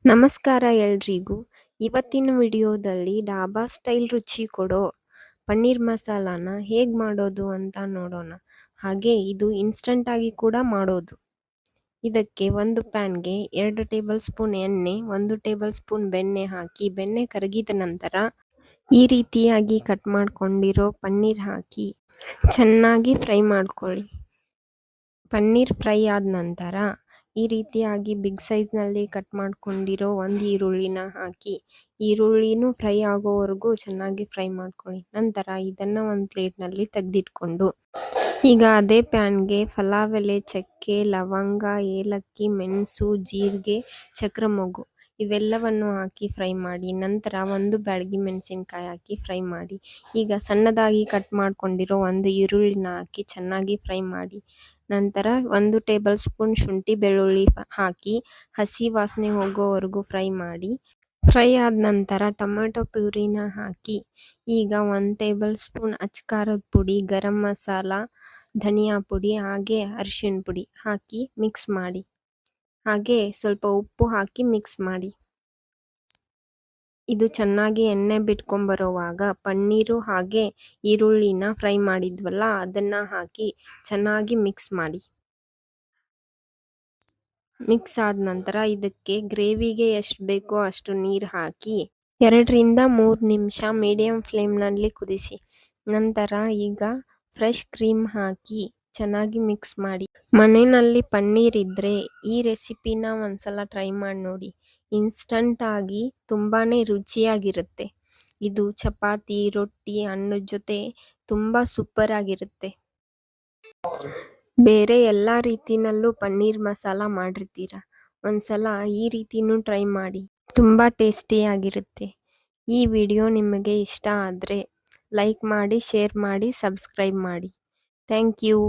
ನಮಸ್ಕಾರ ಎಲ್ರಿಗೂ. ಇವತ್ತಿನ ವಿಡಿಯೋದಲ್ಲಿ ಡಾಬಾ ಸ್ಟೈಲ್ ರುಚಿ ಕೊಡೋ ಪನ್ನೀರ್ ಮಸಾಲಾನ ಹೇಗೆ ಮಾಡೋದು ಅಂತ ನೋಡೋಣ. ಹಾಗೆ ಇದು ಇನ್ಸ್ಟಂಟ್ ಆಗಿ ಕೂಡ ಮಾಡೋದು. ಇದಕ್ಕೆ ಒಂದು ಪ್ಯಾನ್ಗೆ 2 ಟೇಬಲ್ ಸ್ಪೂನ್ ಎಣ್ಣೆ, 1 ಟೇಬಲ್ ಸ್ಪೂನ್ ಬೆಣ್ಣೆ ಹಾಕಿ ಬೆಣ್ಣೆ ಕರಗಿದ ನಂತರ ಈ ರೀತಿಯಾಗಿ ಕಟ್ ಮಾಡ್ಕೊಂಡಿರೋ ಪನ್ನೀರ್ ಹಾಕಿ ಚೆನ್ನಾಗಿ ಫ್ರೈ ಮಾಡ್ಕೊಳ್ಳಿ. ಪನ್ನೀರ್ ಫ್ರೈ ಆದ ನಂತರ ಈ ರೀತಿಯಾಗಿ ಬಿಗ್ ಸೈಜ್ನಲ್ಲಿ ಕಟ್ ಮಾಡ್ಕೊಂಡಿರೋ ಒಂದು ಈರುಳ್ಳಿನ ಹಾಕಿ ಈರುಳ್ಳಿನೂ ಫ್ರೈ ಆಗೋವರೆಗೂ ಚೆನ್ನಾಗಿ ಫ್ರೈ ಮಾಡ್ಕೊಳ್ಳಿ. ನಂತರ ಇದನ್ನು ಒಂದು ಪ್ಲೇಟ್ನಲ್ಲಿ ತೆಗೆದಿಟ್ಕೊಂಡು ಈಗ ಅದೇ ಪ್ಯಾನ್ಗೆ ಪಲಾವ್ ಎಲೆ, ಚಕ್ಕೆ, ಲವಂಗ, ಏಲಕ್ಕಿ, ಮೆಣಸು, ಜೀರಿಗೆ, ಚಕ್ರ ಮೊಗ್ಗು ಇವೆಲ್ಲವನ್ನು ಹಾಕಿ ಫ್ರೈ ಮಾಡಿ. ನಂತರ ಒಂದು ಬ್ಯಾಡಗಿ ಮೆಣಸಿನ್ಕಾಯಿ ಹಾಕಿ ಫ್ರೈ ಮಾಡಿ. ಈಗ ಸಣ್ಣದಾಗಿ ಕಟ್ ಮಾಡ್ಕೊಂಡಿರೋ ಒಂದು ಈರುಳ್ಳಿನ ಹಾಕಿ ಚೆನ್ನಾಗಿ ಫ್ರೈ ಮಾಡಿ. ನಂತರ 1 ಟೇಬಲ್ ಸ್ಪೂನ್ ಶುಂಠಿ ಬೆಳ್ಳುಳ್ಳಿ ಹಾಕಿ ಹಸಿ ವಾಸನೆ ಹೋಗೋವರೆಗೂ ಫ್ರೈ ಮಾಡಿ. ಫ್ರೈ ಆದ ನಂತರ ಟೊಮೆಟೊ ಪ್ಯೂರಿನ ಹಾಕಿ ಈಗ 1 ಟೇಬಲ್ ಸ್ಪೂನ್ ಅಚ್ಕಾರದ ಪುಡಿ, ಗರಂ ಮಸಾಲ, ಧನಿಯಾ ಪುಡಿ ಹಾಗೆ ಅರಿಶಿಣ ಪುಡಿ ಹಾಕಿ ಮಿಕ್ಸ್ ಮಾಡಿ. ಹಾಗೆ ಸ್ವಲ್ಪ ಉಪ್ಪು ಹಾಕಿ ಮಿಕ್ಸ್ ಮಾಡಿ. ಇದು ಚೆನ್ನಾಗಿ ಎಣ್ಣೆ ಬಿಟ್ಕೊಂಬರೋವಾಗ ಪನ್ನೀರು ಹಾಗೆ ಈರುಳ್ಳಿನ ಫ್ರೈ ಮಾಡಿದ್ವಲ್ಲ ಅದನ್ನ ಹಾಕಿ ಚೆನ್ನಾಗಿ ಮಿಕ್ಸ್ ಮಾಡಿ. ಮಿಕ್ಸ್ ಆದ ನಂತರ ಇದಕ್ಕೆ ಗ್ರೇವಿಗೆ ಎಷ್ಟು ಬೇಕೋ ಅಷ್ಟು ನೀರು ಹಾಕಿ 2 ರಿಂದ 3 ನಿಮಿಷ ಮೀಡಿಯಂ ಫ್ಲೇಮ್ನಲ್ಲಿ ಕುದಿಸಿ. ನಂತರ ಈಗ ಫ್ರೆಶ್ ಕ್ರೀಮ್ ಹಾಕಿ ಚೆನ್ನಾಗಿ ಮಿಕ್ಸ್ ಮಾಡಿ. ಮನೆಯಲ್ಲಿ ಪನ್ನೀರ್ ಇದ್ರೆ ಈ ರೆಸಿಪಿನ ಒಂದ್ಸಲ ಟ್ರೈ ಮಾಡಿ ನೋಡಿ. ಇನ್ಸ್ಟಂಟ್ ಆಗಿ ತುಂಬಾನೇ ರುಚಿಯಾಗಿರುತ್ತೆ. ಇದು ಚಪಾತಿ, ರೊಟ್ಟಿ, ಅನ್ನದ ಜೊತೆ ತುಂಬಾ ಸೂಪರ್ ಆಗಿರುತ್ತೆ. ಬೇರೆ ಎಲ್ಲ ರೀತಿನಲ್ಲೂ ಪನ್ನೀರ್ ಮಸಾಲ ಮಾಡಿರ್ತೀರ, ಒಂದ್ಸಲ ಈ ರೀತಿನೂ ಟ್ರೈ ಮಾಡಿ, ತುಂಬಾ ಟೇಸ್ಟಿಯಾಗಿರುತ್ತೆ. ಈ ವಿಡಿಯೋ ನಿಮಗೆ ಇಷ್ಟ ಆದರೆ ಲೈಕ್ ಮಾಡಿ, ಶೇರ್ ಮಾಡಿ, ಸಬ್ಸ್ಕ್ರೈಬ್ ಮಾಡಿ. Thank you.